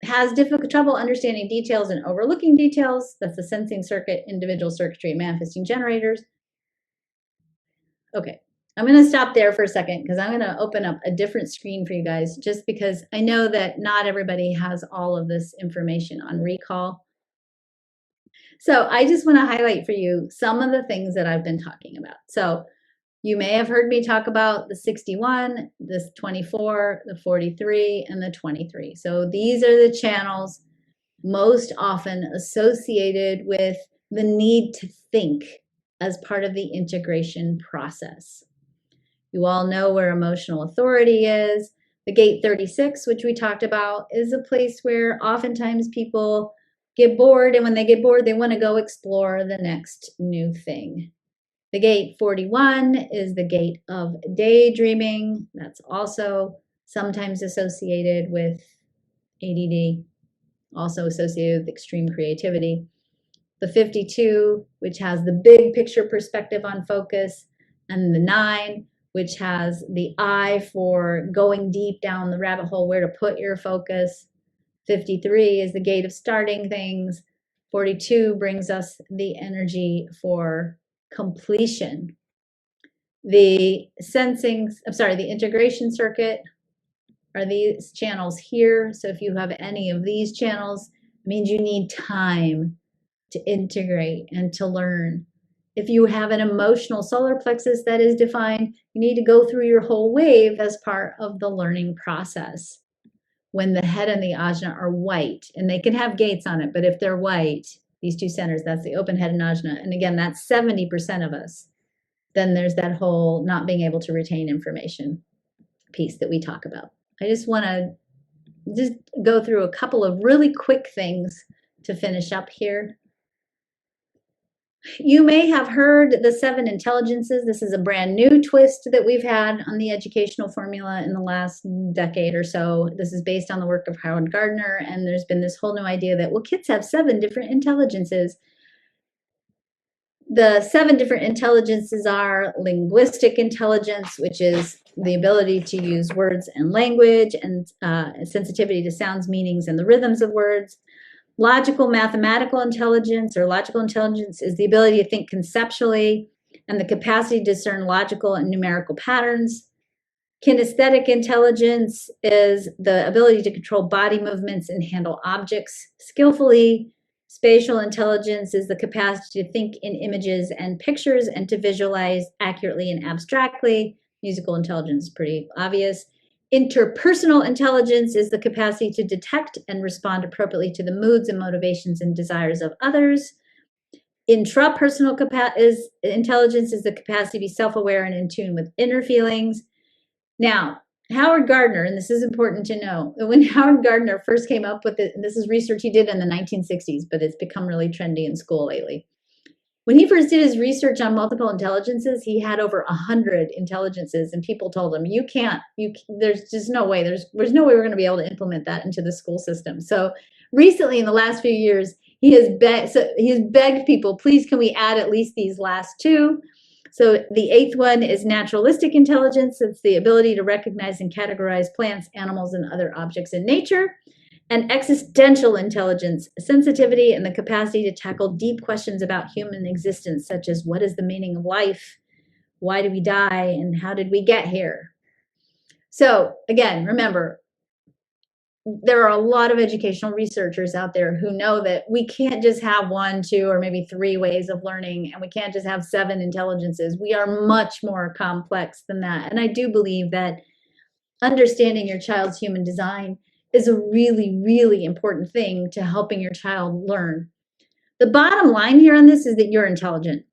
S1: Has difficult trouble understanding details and overlooking details. That's the sensing circuit, individual circuitry, and manifesting generators. Okay, I'm going to stop there for a second because I'm going to open up a different screen for you guys, just because I know that not everybody has all of this information on recall. So I just want to highlight for you some of the things that I've been talking about. So you may have heard me talk about the 61, this 24, the 43, and the 23. So these are the channels most often associated with the need to think as part of the integration process. You all know where emotional authority is. The gate 36, which we talked about, is a place where oftentimes people get bored, and when they get bored, they want to go explore the next new thing. The gate 41 is the gate of daydreaming. That's also sometimes associated with ADD, also associated with extreme creativity. The 52, which has the big picture perspective on focus, and the 9, which has the eye for going deep down the rabbit hole, where to put your focus. 53 is the gate of starting things. 42 brings us the energy for completion. The the integration circuit are these channels here. So if you have any of these channels, it means you need time to integrate and to learn. If you have an emotional solar plexus that is defined, you need to go through your whole wave as part of the learning process. When the head and the ajna are white, and they can have gates on it, but if they're white, these two centers, that's the open head and ajna, and again, that's 70% of us, then there's that whole not being able to retain information piece that we talk about. I just want to just go through a couple of really quick things to finish up here. You may have heard the 7 intelligences. This is a brand new twist that we've had on the educational formula in the last decade or so. This is based on the work of Howard Gardner, and there's been this whole new idea that, well, kids have 7 different intelligences. The 7 different intelligences are linguistic intelligence, which is the ability to use words and language, and sensitivity to sounds, meanings, and the rhythms of words. Logical mathematical intelligence, or logical intelligence, is the ability to think conceptually and the capacity to discern logical and numerical patterns. Kinesthetic intelligence is the ability to control body movements and handle objects skillfully. Spatial intelligence is the capacity to think in images and pictures and to visualize accurately and abstractly. Musical intelligence is pretty obvious. Interpersonal intelligence is the capacity to detect and respond appropriately to the moods and motivations and desires of others. Intrapersonal intelligence is the capacity to be self-aware and in tune with inner feelings. Now, Howard Gardner, and this is important to know, when Howard Gardner first came up with it, and this is research he did in the 1960s, but it's become really trendy in school lately. When he first did his research on multiple intelligences, he had over 100 intelligences, and people told him, there's just no way, there's no way we're going to be able to implement that into the school system. So recently, in the last few years, he has begged people, please, can we add at least these last 2? So the 8th one is naturalistic intelligence. It's the ability to recognize and categorize plants, animals, and other objects in nature. And existential intelligence, sensitivity, and the capacity to tackle deep questions about human existence, such as what is the meaning of life, why do we die, and how did we get here? So again, remember, there are a lot of educational researchers out there who know that we can't just have 1, 2, or maybe 3 ways of learning, and we can't just have 7 intelligences. We are much more complex than that. And I do believe that understanding your child's human design is a really, really important thing to helping your child learn. The bottom line here on this is that you're intelligent.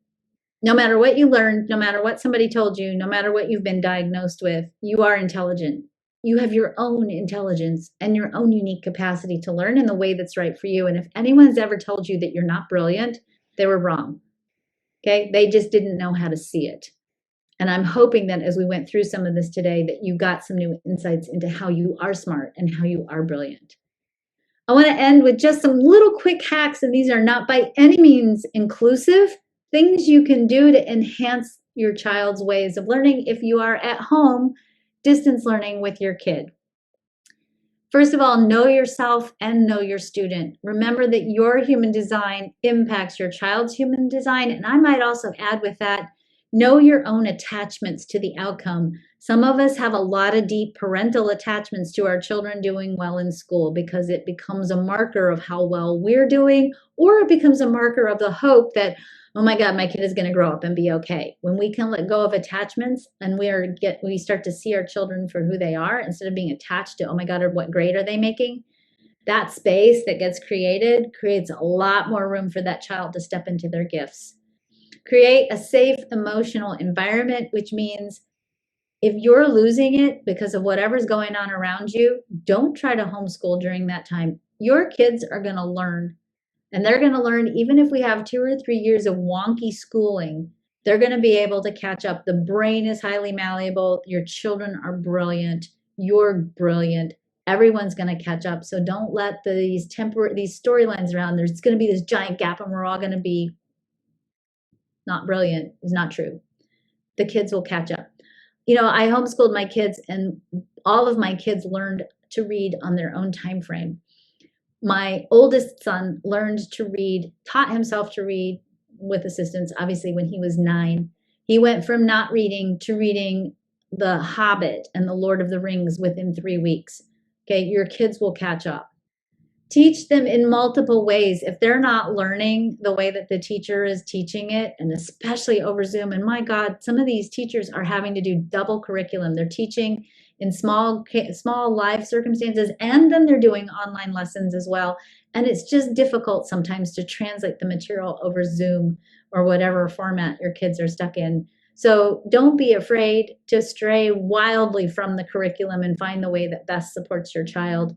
S1: No matter what you learned, no matter what somebody told you, no matter what you've been diagnosed with, you are intelligent. You have your own intelligence and your own unique capacity to learn in the way that's right for you. And if anyone's ever told you that you're not brilliant, they were wrong. Okay? They just didn't know how to see it. And I'm hoping that as we went through some of this today, that you got some new insights into how you are smart and how you are brilliant. I want to end with just some little quick hacks, and these are not by any means inclusive, things you can do to enhance your child's ways of learning if you are at home distance learning with your kid. First of all, know yourself and know your student. Remember that your human design impacts your child's human design. And I might also add with that, know your own attachments to the outcome. Some of us have a lot of deep parental attachments to our children doing well in school because it becomes a marker of how well we're doing, or it becomes a marker of the hope that, oh my God, my kid is going to grow up and be okay. When we can let go of attachments and we start to see our children for who they are instead of being attached to, oh my God, or what grade are they making? That space that gets created creates a lot more room for that child to step into their gifts. Create a safe emotional environment, which means if you're losing it because of whatever's going on around you, don't try to homeschool during that time. Your kids are going to learn. And they're going to learn, even if we have 2 or 3 years of wonky schooling, they're going to be able to catch up. The brain is highly malleable. Your children are brilliant. You're brilliant. Everyone's going to catch up. So don't let these storylines around. There's going to be this giant gap and we're all going to be not brilliant. It's not true. The kids will catch up. You know, I homeschooled my kids and all of my kids learned to read on their own time frame. My oldest son learned to read, taught himself to read with assistance, obviously, when he was 9. He went from not reading to reading The Hobbit and The Lord of the Rings within 3 weeks. Okay, your kids will catch up. Teach them in multiple ways. If they're not learning the way that the teacher is teaching it, and especially over Zoom, and my God, some of these teachers are having to do double curriculum. They're teaching in small live circumstances, and then they're doing online lessons as well. And it's just difficult sometimes to translate the material over Zoom or whatever format your kids are stuck in. So don't be afraid to stray wildly from the curriculum and find the way that best supports your child.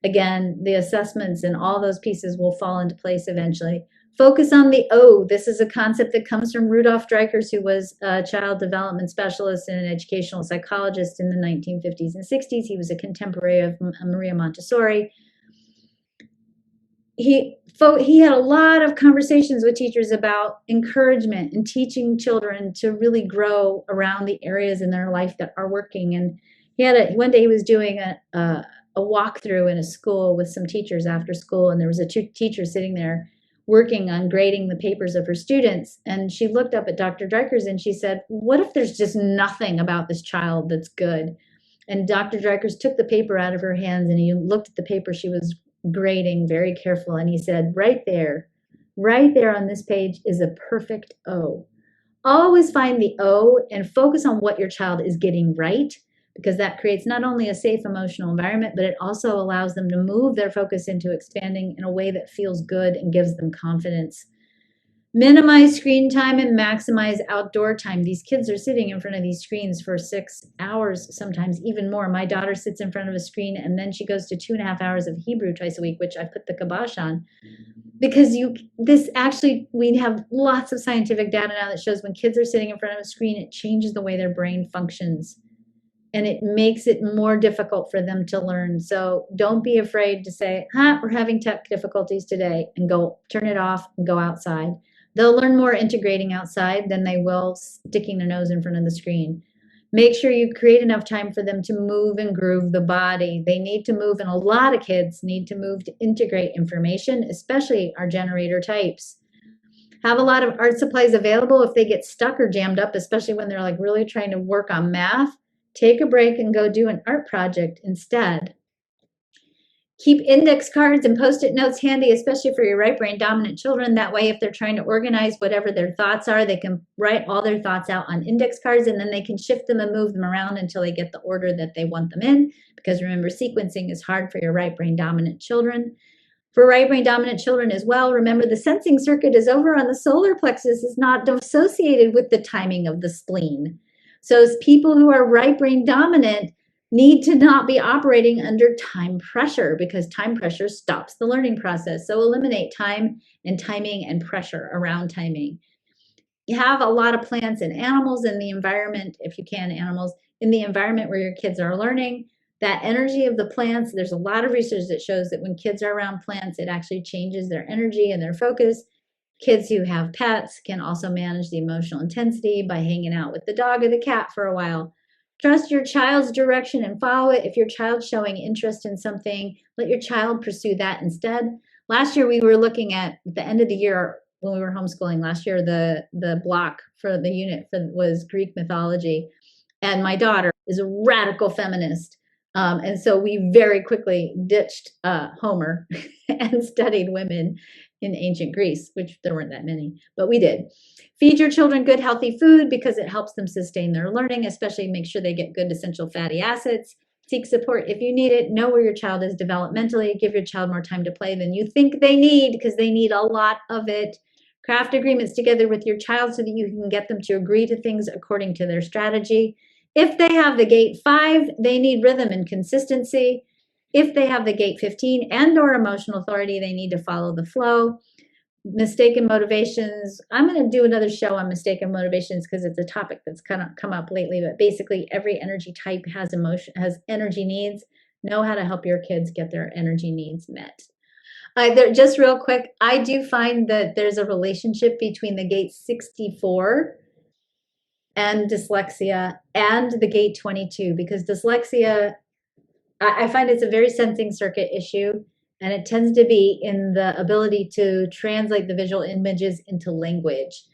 S1: Again, the assessments and all those pieces will fall into place eventually. Focus on the O. This is a concept that comes from Rudolf Dreikurs, who was a child development specialist and an educational psychologist in the 1950s and 60s. He was a contemporary of Maria Montessori. He had a lot of conversations with teachers about encouragement and teaching children to really grow around the areas in their life that are working. And one day he was doing a walkthrough in a school with some teachers after school, and there was a teacher sitting there working on grading the papers of her students, and she looked up at Dr. Dreikurs and she said, what if there's just nothing about this child that's good? And Dr. Dreikurs took the paper out of her hands and he looked at the paper she was grading very careful, and he said, right there on this page is a perfect O. Always find the O and focus on what your child is getting right, because that creates not only a safe emotional environment, but it also allows them to move their focus into expanding in a way that feels good and gives them confidence. Minimize screen time and maximize outdoor time. These kids are sitting in front of these screens for 6 hours, sometimes even more. My daughter sits in front of a screen and then she goes to 2.5 hours of Hebrew twice a week, which I put the kibosh on. Because we have lots of scientific data now that shows when kids are sitting in front of a screen, it changes the way their brain functions. And it makes it more difficult for them to learn. So don't be afraid to say, we're having tech difficulties today, and go turn it off and go outside. They'll learn more integrating outside than they will sticking their nose in front of the screen. Make sure you create enough time for them to move and groove the body. They need to move, and a lot of kids need to move to integrate information, especially our generator types. Have a lot of art supplies available if they get stuck or jammed up, especially when they're like really trying to work on math. Take a break and go do an art project instead. Keep index cards and post-it notes handy, especially for your right brain dominant children. That way, if they're trying to organize whatever their thoughts are, they can write all their thoughts out on index cards, and then they can shift them and move them around until they get the order that they want them in. Because remember, sequencing is hard for your right brain dominant children. For right brain dominant children as well, remember the sensing circuit is over on the solar plexus, is not associated with the timing of the spleen. So people who are right brain dominant need to not be operating under time pressure, because time pressure stops the learning process. So eliminate time and timing and pressure around timing. You have a lot of plants and animals in the environment, if you can, animals in the environment where your kids are learning. That energy of the plants, there's a lot of research that shows that when kids are around plants, it actually changes their energy and their focus. Kids who have pets can also manage the emotional intensity by hanging out with the dog or the cat for a while. Trust your child's direction and follow it. If your child's showing interest in something, let your child pursue that instead. Last year, we were looking at the end of the year when we were homeschooling last year, the block for the unit was Greek mythology. And my daughter is a radical feminist. And so we very quickly ditched Homer and studied women in ancient Greece, which there weren't that many, but we did. Feed your children good, healthy food because it helps them sustain their learning, especially make sure they get good essential fatty acids. Seek support if you need it. Know where your child is developmentally. Give your child more time to play than you think they need, because they need a lot of it. Craft agreements together with your child so that you can get them to agree to things according to their strategy. If they have the gate 5, they need rhythm and consistency. If they have the gate 15 and or emotional authority, they need to follow the flow. Mistaken motivations. I'm going to do another show on mistaken motivations because it's a topic that's kind of come up lately, but basically every energy type has energy needs. Know how to help your kids get their energy needs met. Just real quick, I do find that there's a relationship between the gate 64 and dyslexia and the gate 22, because dyslexia, I find it's a very sensing circuit issue, and it tends to be in the ability to translate the visual images into language.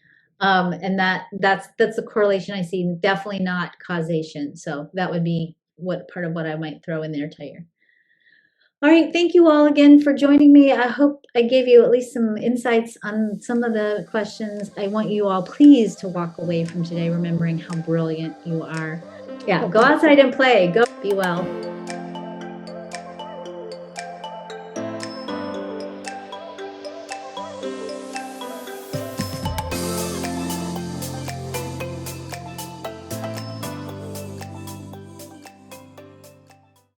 S1: And that's the correlation I see, definitely not causation. So that would be part of what I might throw in there to you. All right, thank you all again for joining me. I hope I gave you at least some insights on some of the questions. I want you all please to walk away from today remembering how brilliant you are. Yeah, go outside and play. Go be well.